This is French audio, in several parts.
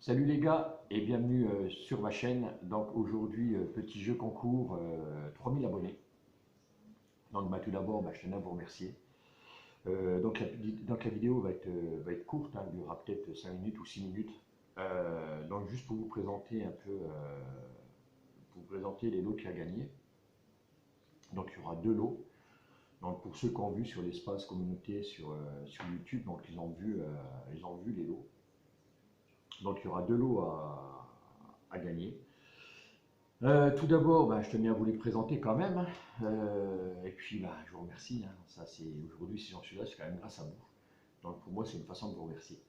Salut les gars et bienvenue sur ma chaîne. Donc aujourd'hui, petit jeu concours, 3000 abonnés. Donc tout d'abord, je tenais à vous remercier. Donc la vidéo va être courte, hein, elle durera peut-être 5 minutes ou 6 minutes. Donc juste pour vous présenter un peu, pour vous présenter les lots qu'il y a gagné. Donc il y aura deux lots. Donc pour ceux qui ont vu sur l'espace communauté sur YouTube, donc ils ont vu les lots. Donc il y aura deux lots à gagner. Tout d'abord, je tenais à vous les présenter quand même, hein. Et puis je vous remercie, hein. Ça c'est aujourd'hui, si j'en suis là, c'est quand même grâce à vous. Donc pour moi, c'est une façon de vous remercier.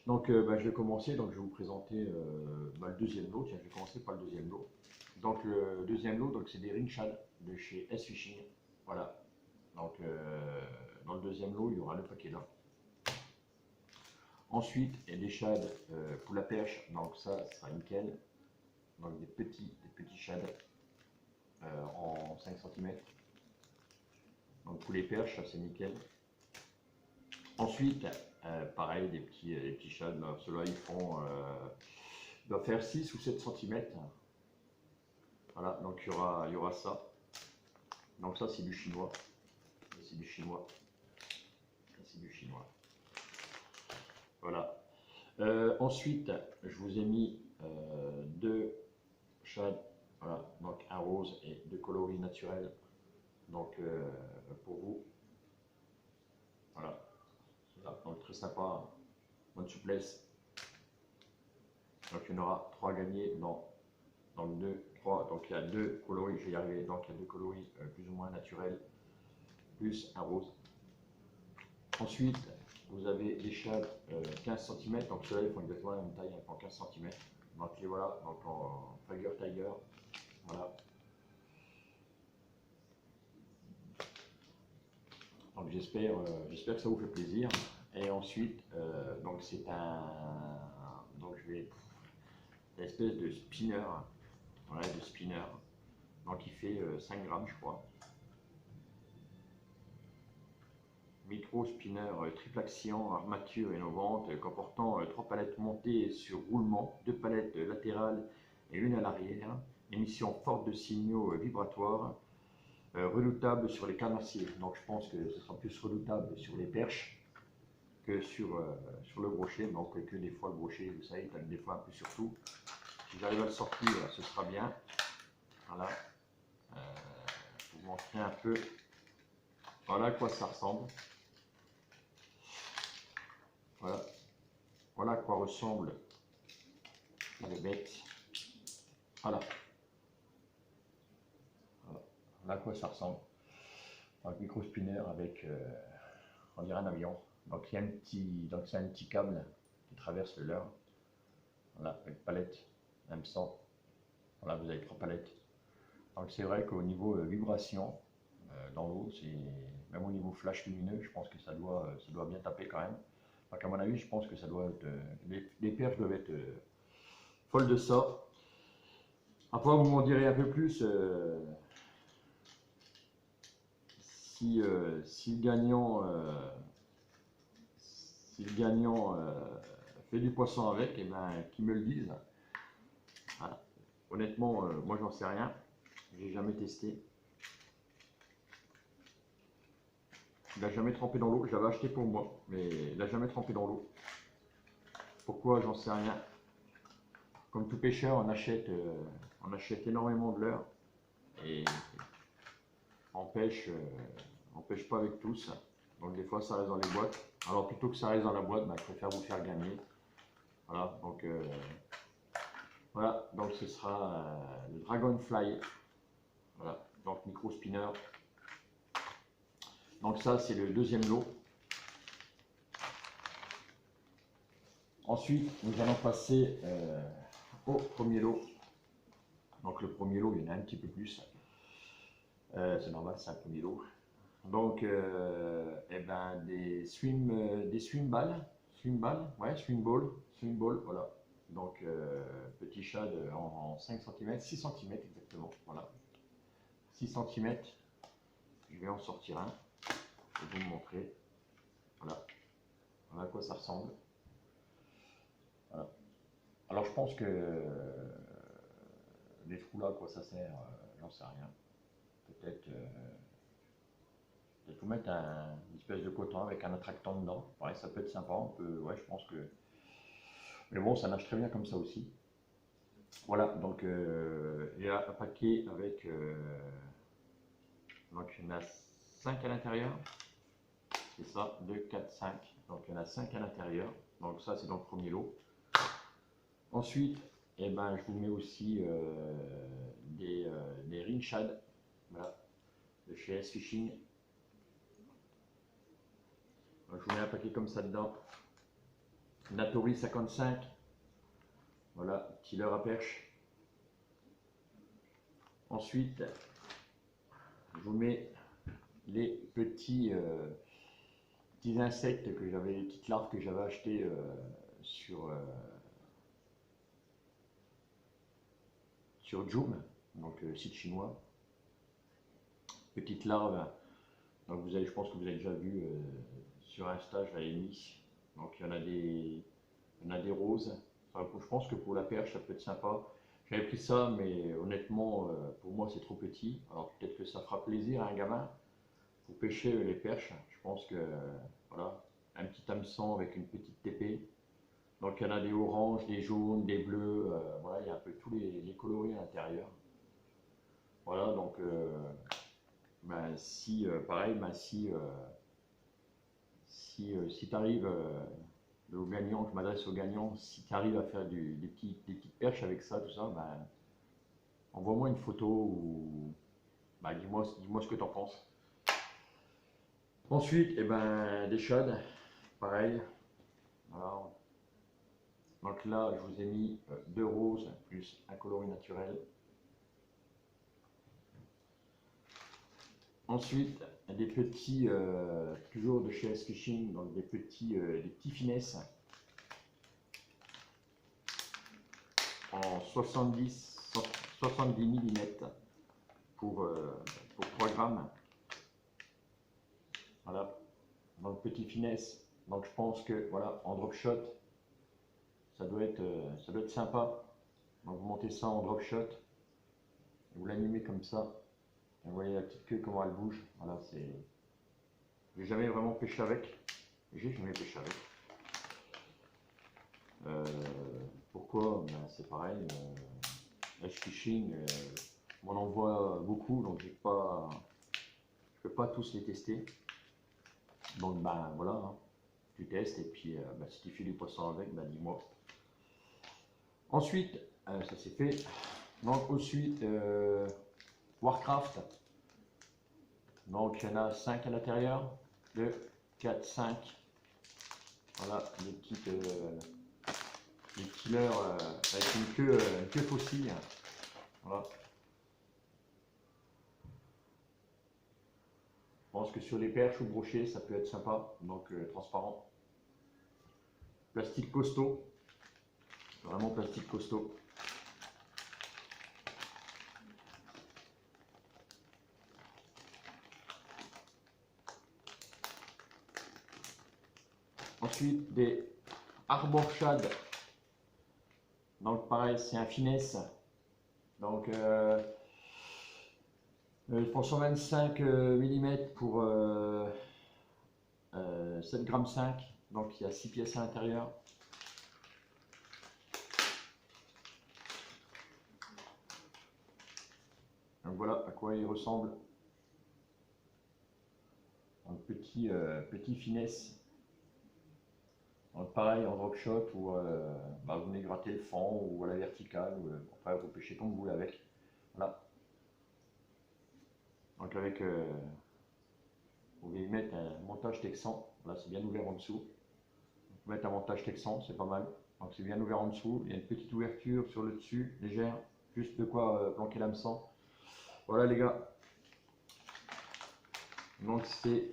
Donc je vais commencer, donc je vais vous présenter le deuxième lot. Tiens, je vais commencer par le deuxième lot. Donc le deuxième lot, donc c'est des ring shad de chez S Fishing. Voilà. Donc dans le deuxième lot, il y aura le paquet là. Ensuite, il y a des shads pour la perche, donc ça sera nickel. Donc des petits shads en 5 cm. Donc pour les perches, ça c'est nickel. Ensuite, pareil, des petits shads, ceux-là ils doivent faire 6 ou 7 cm. Voilà, donc il y aura ça. Donc ça c'est du chinois. C'est du chinois. C'est du chinois. Voilà. Ensuite, je vous ai mis deux shads, voilà, donc un rose et deux coloris naturels. Donc pour vous, voilà, donc très sympa, bonne souplesse. Donc il y en aura 3 gagnés dans le 2, 3, donc il y a deux coloris, je vais y arriver, donc il y a deux coloris plus ou moins naturels, plus un rose. Ensuite, vous avez les shads 15 cm, donc ceux-là ils font exactement la même taille, ils font 15 cm. Donc les voilà, donc en Tiger Tiger, voilà. Donc j'espère que ça vous fait plaisir. Et ensuite, donc c'est donc je vais, une espèce de spinner, voilà, de spinner. Donc il fait 5 grammes, je crois. Micro spinner triple action, armature innovante, comportant 3 palettes montées sur roulement, 2 palettes latérales et une à l'arrière. Émission forte de signaux vibratoires. Redoutable sur les carnassiers. Donc je pense que ce sera plus redoutable sur les perches que sur le brochet. Donc que des fois le brochet, vous savez, des fois un peu sur tout. Si j'arrive à le sortir, ce sera bien. Voilà. Pour vous montrer un peu. Voilà à quoi ça ressemble. Voilà. Voilà à quoi ressemble les bêtes. Voilà. Voilà à quoi ça ressemble. Un micro spinner avec, on dirait un avion. Donc il y a donc c'est un petit câble qui traverse le leurre. Voilà, avec palette, même sans. Voilà, vous avez 3 palettes. Donc c'est vrai qu'au niveau vibration dans l'eau, même au niveau flash lumineux, je pense que ça doit bien taper quand même. Donc à mon avis, je pense que ça doit être, les perches doivent être folles de ça. Après, vous m'en direz un peu plus si le gagnant fait du poisson avec, et qu'il me le dise. Voilà. Honnêtement, moi j'en sais rien, j'ai jamais testé. Il n'a jamais trempé dans l'eau, je l'avais acheté pour moi, mais il n'a jamais trempé dans l'eau. Pourquoi, j'en sais rien. Comme tout pêcheur, on achète énormément de leurre et on pêche pas avec tous. Donc des fois ça reste dans les boîtes. Alors plutôt que ça reste dans la boîte, je préfère vous faire gagner. Voilà, donc ce sera le Dragonfly. Voilà, donc micro spinner. Donc ça c'est le deuxième lot. Ensuite nous allons passer au premier lot. Donc le premier lot, il y en a un petit peu plus. C'est normal, c'est un premier lot. Donc des swim balls, voilà. Donc petit shad en 5 cm, 6 cm exactement, voilà. 6 cm, je vais en sortir un, je vais vous montrer, voilà à quoi ça ressemble. Voilà. Alors je pense que les trous là, à quoi ça sert, j'en sais rien. Peut-être vous mettre une espèce de coton avec un attractant dedans. Ouais, ça peut être sympa. On peut, ouais, je pense que. Mais bon, ça nage très bien comme ça aussi. Voilà, donc il y a un paquet avec. Donc il y en a 5 à l'intérieur. C'est ça, 2, 4, 5. Donc il y en a 5 à l'intérieur. Donc ça, c'est dans le premier lot. Ensuite, eh ben, je vous mets aussi des ring shad. Voilà, de chez S Fishing. Donc, je vous mets un paquet comme ça dedans. Natori 55. Voilà, petit leurre à perche. Ensuite, je vous mets les petits insectes que j'avais, les petites larves que j'avais achetées sur Joom, donc site chinois. Petites larves. Donc vous avez, je pense que vous avez déjà vu sur Insta, je l'avais mis. Donc il y en a des roses. Enfin, je pense que pour la perche, ça peut être sympa. J'avais pris ça, mais honnêtement, pour moi, c'est trop petit. Alors peut-être que ça fera plaisir à un gamin pour pêcher les perches. Je pense que, voilà, un petit hameçon avec une petite épée. Donc il y en a des oranges, des jaunes, des bleus. Voilà, il y a un peu tous les coloris à l'intérieur. Voilà, donc ben, si, pareil, ben, si tu arrives, aux gagnants, je m'adresse aux gagnants, si tu arrives à faire des petites perches avec ça, tout ça, ben, envoie-moi une photo ou ben, dis-moi ce que tu en penses. Ensuite, eh ben, des shads, pareil. Voilà. Donc là, je vous ai mis 2 roses plus un coloris naturel. Ensuite, des petits, toujours de chez S Fishing, donc des petits finesses en 70 mm pour 3 grammes. Voilà, donc petit finesse. Donc je pense que voilà, en drop shot, ça doit être sympa. Donc vous montez ça en drop shot, vous l'animez comme ça. Et vous voyez la petite queue comment elle bouge. Voilà, c'est. J'ai jamais vraiment pêché avec. J'ai jamais pêché avec. Pourquoi? Ben, c'est pareil. Edge fishing, on en voit beaucoup, donc je peux pas tous les tester. Donc ben voilà, hein. Tu testes et puis ben, si tu fais du poisson avec, ben dis-moi. Ensuite, ça c'est fait. Donc ensuite, Warcraft. Donc il y en a 5 à l'intérieur. 2, 4, 5. Voilà, des petits leurres avec une queue fossile. Voilà. Je pense que sur les perches ou brochets, ça peut être sympa. Donc transparent. Plastique costaud. Vraiment plastique costaud. Ensuite, des Arbor Shad. Donc pareil, c'est un finesse. Donc pour 125 mm pour 7,5 g. Donc il y a 6 pièces à l'intérieur. Donc voilà à quoi il ressemble. Un petit finesse. Donc pareil en drop shot où bah, vous venez gratter le fond ou à la verticale. Ou, après vous pêchez comme vous voulez avec. Voilà. Donc avec vous pouvez mettre un montage texan. Là c'est bien ouvert en dessous. Vous pouvez mettre un montage texan, c'est pas mal. Donc c'est bien ouvert en dessous. Il y a une petite ouverture sur le dessus, légère. Juste de quoi planquer l'hameçon. Voilà les gars. Donc c'est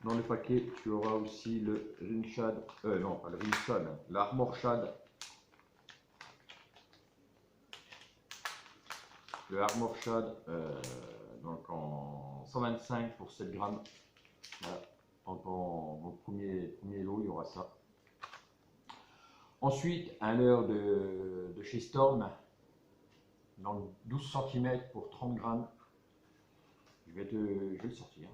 dans le paquet, tu auras aussi le ring shad, non pas le ring shad, l'Arbor Shad. Le Arbor Shad, donc en 125 pour 7 grammes. Voilà. Donc en premier lot, il y aura ça. Ensuite, un leurre de chez Storm, dans 12 cm pour 30 grammes. Je vais le sortir.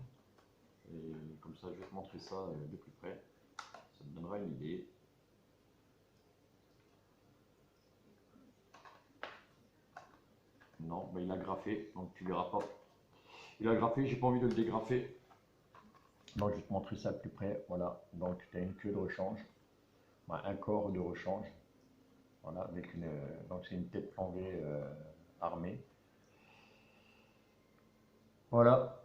Et comme ça, je vais te montrer ça de plus près. Ça te donnera une idée. Non, ben il a graffé, donc tu verras pas. Il a graffé, j'ai pas envie de le dégrafer. Donc je vais te montrer ça de plus près. Voilà, donc tu as une queue de rechange, un corps de rechange. Voilà, avec une. Donc c'est une tête enlevée armée. Voilà.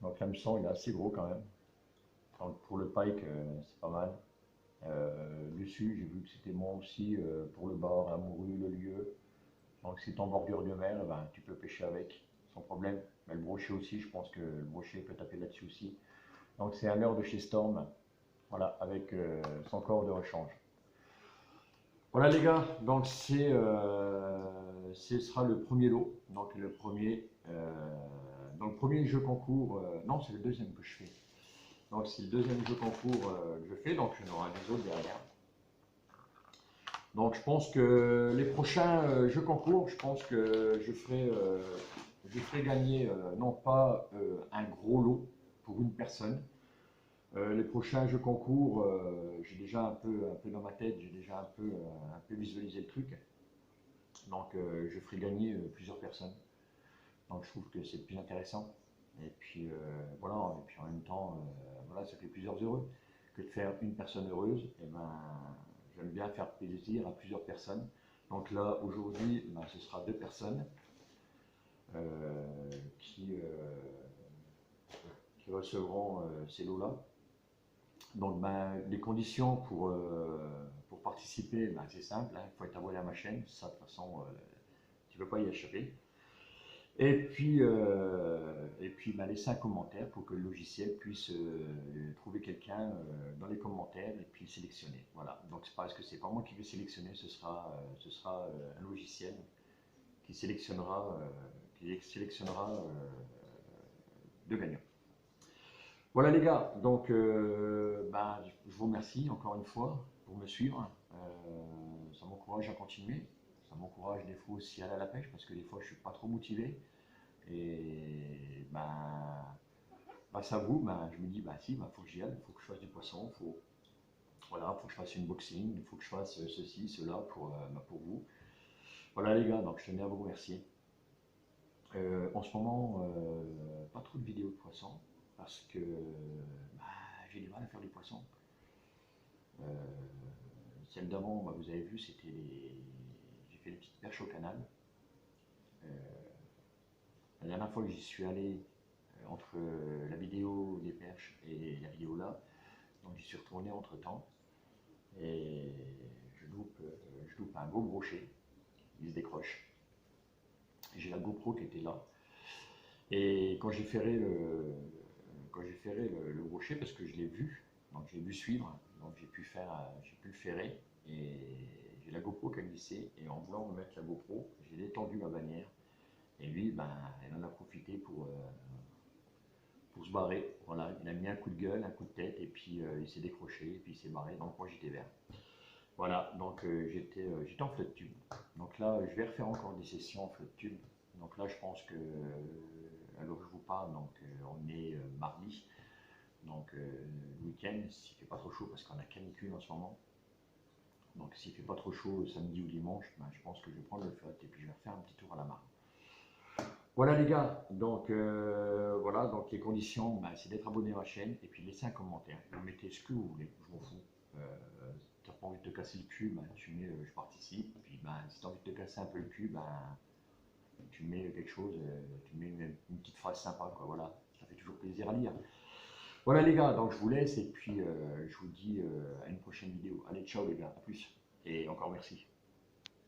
Donc l'hameçon il est assez gros quand même. Donc pour le pike c'est pas mal. Dessus j'ai vu que c'était bon aussi pour le bar, la morue, le lieu. Donc si tu es en bordure de mer, ben, tu peux pêcher avec sans problème. Mais le brochet aussi, je pense que le brochet peut taper là-dessus aussi. Donc c'est un leurre de chez Storm, voilà, avec son corps de rechange. Voilà les gars, donc ce sera le premier lot. Donc le premier jeu concours, non c'est le deuxième que je fais. Donc c'est le deuxième jeu concours que je fais, donc il y en aura des autres derrière. Donc je pense que les prochains jeux concours, je pense que je ferai gagner non pas un gros lot pour une personne. Les prochains jeux concours, j'ai déjà un peu dans ma tête, j'ai déjà un peu visualisé le truc. Donc je ferai gagner plusieurs personnes. Donc je trouve que c'est plus intéressant. Et puis voilà, et puis en même temps, voilà, ça fait plusieurs heureux que de faire une personne heureuse. Et ben, j'aime bien faire plaisir à plusieurs personnes. Donc là, aujourd'hui, ben, ce sera 2 personnes qui recevront ces lots-là. Donc ben, les conditions pour participer, ben, c'est simple, il faut être abonné à ma chaîne, ça de toute façon, tu ne peux pas y échapper. Et puis ben, laisser un commentaire pour que le logiciel puisse trouver quelqu'un dans les commentaires et puis sélectionner. Voilà, donc c'est parce que c'est pas moi qui vais sélectionner, ce sera un logiciel qui sélectionnera, deux gagnants. Voilà les gars, donc ben, je vous remercie encore une fois pour me suivre. Ça m'encourage à continuer. Ça m'encourage des fois aussi à aller à la pêche parce que des fois je suis pas trop motivé. Et ben, face à vous, ben, je me dis bah si, ben, faut que j'y aille, il faut que je fasse du poisson, voilà, faut que je fasse une boxing, il faut que je fasse ceci, cela pour vous. Voilà les gars, donc je tenais à vous remercier. En ce moment, pas trop de vidéos de poissons parce que bah, j'ai du mal à faire du poisson. Celle d'avant, bah, vous avez vu, j'ai fait des petites perches au canal. La dernière fois que j'y suis allé, entre la vidéo des perches et la vidéo là, donc j'y suis retourné entre temps et je loupe un beau brochet, il se décroche. J'ai la GoPro qui était là et quand j'ai ferré le brochet, parce que je l'ai vu, donc j'ai vu suivre, donc j'ai pu le ferrer et j'ai la GoPro qui a glissé et en voulant me mettre la GoPro, j'ai détendu ma bannière et lui, ben, il en a profité pour se barrer. Voilà, il a mis un coup de gueule, un coup de tête et puis il s'est décroché et puis il s'est barré, donc moi j'étais vert. Voilà, donc j'étais en flotte tube. Donc là, je vais refaire encore des sessions en flotte tube. Donc là, je pense que, alors je vous parle, donc on est mardi, donc le week-end, s'il ne fait pas trop chaud, parce qu'on a canicule en ce moment. Donc s'il ne fait pas trop chaud samedi ou dimanche, ben, je pense que je vais prendre le flotte et puis je vais refaire un petit tour à la mare. Voilà les gars, donc voilà, donc les conditions, ben, c'est d'être abonné à ma chaîne et puis laisser un commentaire. Vous mettez ce que vous voulez, je m'en fous. Tu n'as pas envie de te casser le cul, ben, tu mets je participe. Et puis ben, si tu as envie de te casser un peu le cul, ben, tu mets quelque chose, tu mets une petite phrase sympa, quoi, voilà. Ça fait toujours plaisir à lire. Voilà les gars, donc je vous laisse et puis je vous dis à une prochaine vidéo. Allez, ciao les gars, à plus. Et encore merci.